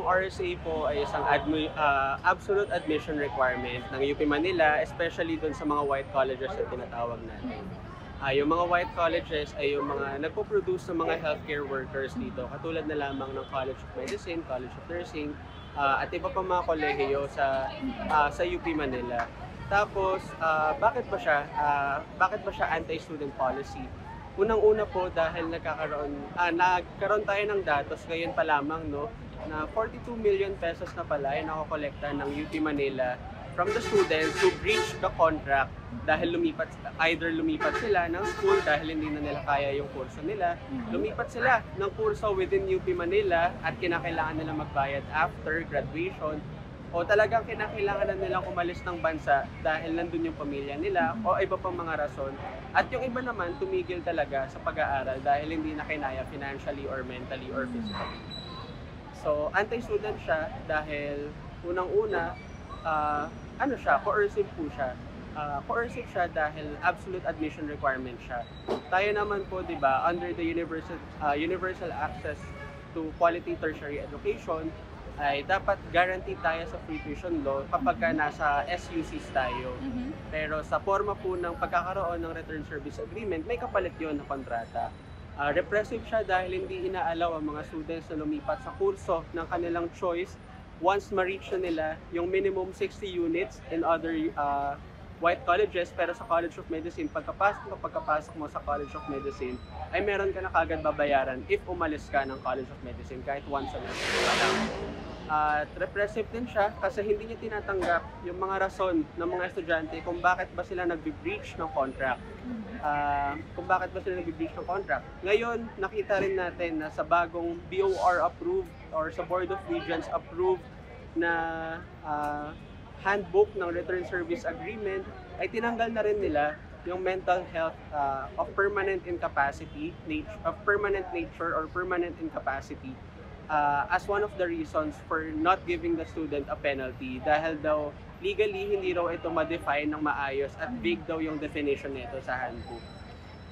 RSA po ay isang absolute admission requirement ng UP Manila, especially dun sa mga white colleges na tinatawag natin. Yung mga white colleges ay yung mga nagpo-produce ng mga healthcare workers dito, katulad na lamang ng College of Medicine, College of Nursing, at iba pa mga kolehiyo sa UP Manila. Tapos, bakit ba siya anti-student policy? Unang-una po dahil nagkaroon tayo ng datos ngayon pa lamang, no, na 42 million pesos na pala ay nakokolekta ng UP Manila from the students who breached the contract dahil either lumipat sila ng school dahil hindi na nila kaya yung kurso nila, lumipat sila ng kurso within UP Manila at kinakailangan nila magbayad after graduation, o talagang kinakailangan na nilang umalis ng bansa dahil nandun yung pamilya nila o iba pang mga rason. At yung iba naman tumigil talaga sa pag-aaral dahil hindi na kinaya financially or mentally or physically. So, anti-student siya dahil unang-una, coercive po siya. Coercive siya dahil absolute admission requirement siya. Tayo naman po, di ba, under the universal access to quality tertiary education, ay dapat guarantee tayo sa free tuition law kapag nasa SUCs tayo. Pero sa forma po ng pagkakaroon ng return service agreement, may kapalit yon na kontrata. Repressive siya dahil hindi inaalaw ang mga students na lumipat sa kurso ng kanilang choice once ma-reach na nila yung minimum 60 units in other white colleges, pero sa College of Medicine, pagkapasok mo sa College of Medicine, ay meron ka na kagad babayaran if umalis ka ng College of Medicine kahit once a semester. At repressive din siya kasi hindi niya tinatanggap yung mga rason ng mga estudyante kung bakit ba sila nag-breach ng contract. Ngayon, nakita rin natin na sa bagong BOR approved or sa Board of Regents approved na handbook ng Return Service Agreement, ay tinanggal na rin nila yung mental health of permanent nature or permanent incapacity as one of the reasons for not giving the student a penalty dahil daw legally hindi raw ito ma-define ng maayos at vague daw yung definition nito sa handbook.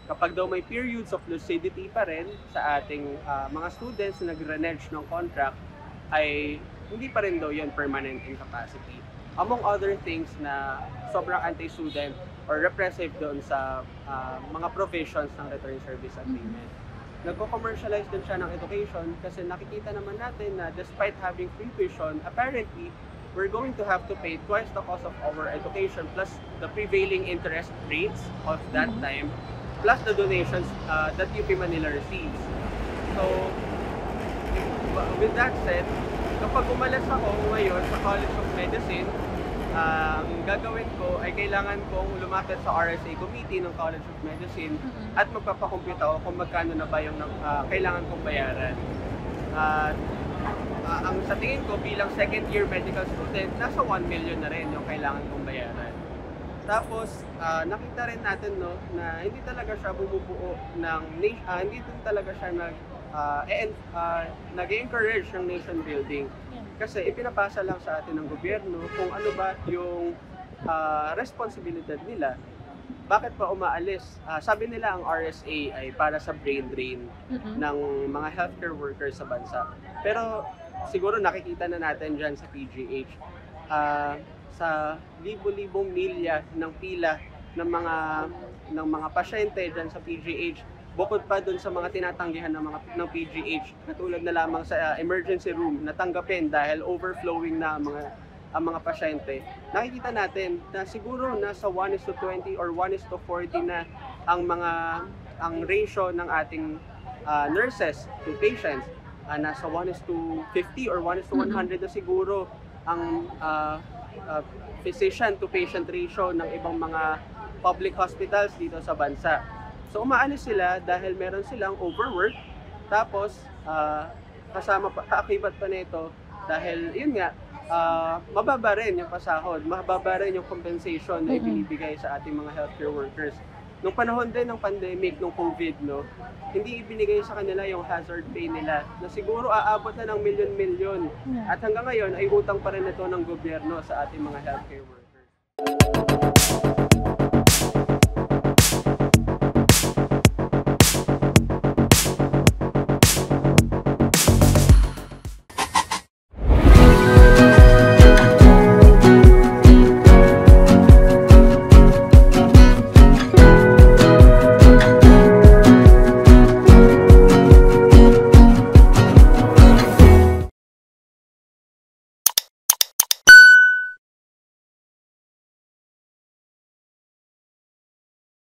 Kapag daw may periods of lucidity pa rin sa ating mga students na nag-renege ng contract, ay hindi pa rin daw yun permanent incapacity. Among other things na sobrang anti-student or repressive doon sa mga provisions ng Return Service Agreement. Nagko-commercialize din siya ng education kasi nakikita naman natin na despite having free tuition, apparently, we're going to have to pay twice the cost of our education plus the prevailing interest rates of that time, plus the donations that UP Manila receives. So, with that said, kapag umalis ako ngayon sa College of Medicine, ang gagawin ko ay kailangan kong lumapit sa RSA committee ng College of Medicine at magpapakompute ako kung magkano na ba yung kailangan kong bayaran. Ang sa tingin ko bilang second year medical student, nasa 1 million na rin yung kailangan kong bayaran. Tapos, nakita rin natin, no, na hindi talaga siya bumubuo ng, hindi din talaga siya nag-encourage ng nation building. Kasi ipinapasa lang sa atin ng gobyerno kung ano ba yung responsibilidad nila. Bakit pa umaalis? Sabi nila ang RSA ay para sa brain drain ng mga healthcare workers sa bansa. Pero siguro nakikita na natin dyan sa PGH, sa libo-libong milya ng pila ng mga pasyente dyan sa PGH, bukod pa dun sa mga tinatanggihan ng PGH, katulad na lamang sa emergency room na tanggapin dahil overflowing na ang mga pasyente, nakikita natin na siguro nasa 1:20 or 1:40 na ang ratio ng ating nurses to patients. Nasa 1:50 or 1:100 na siguro ang physician to patient ratio ng ibang mga public hospitals dito sa bansa. So umaalis sila dahil meron silang overwork, tapos kaakibat pa nito dahil yun nga, mababa rin yung pasahod, mababa rin yung compensation na ibinibigay sa ating mga healthcare workers. Nung panahon din ng pandemic, nung COVID, no, hindi ibinigay sa kanila yung hazard pay nila na siguro aabot na ng milyon-milyon. At hanggang ngayon ay utang pa rin ito ng gobyerno sa ating mga healthcare workers.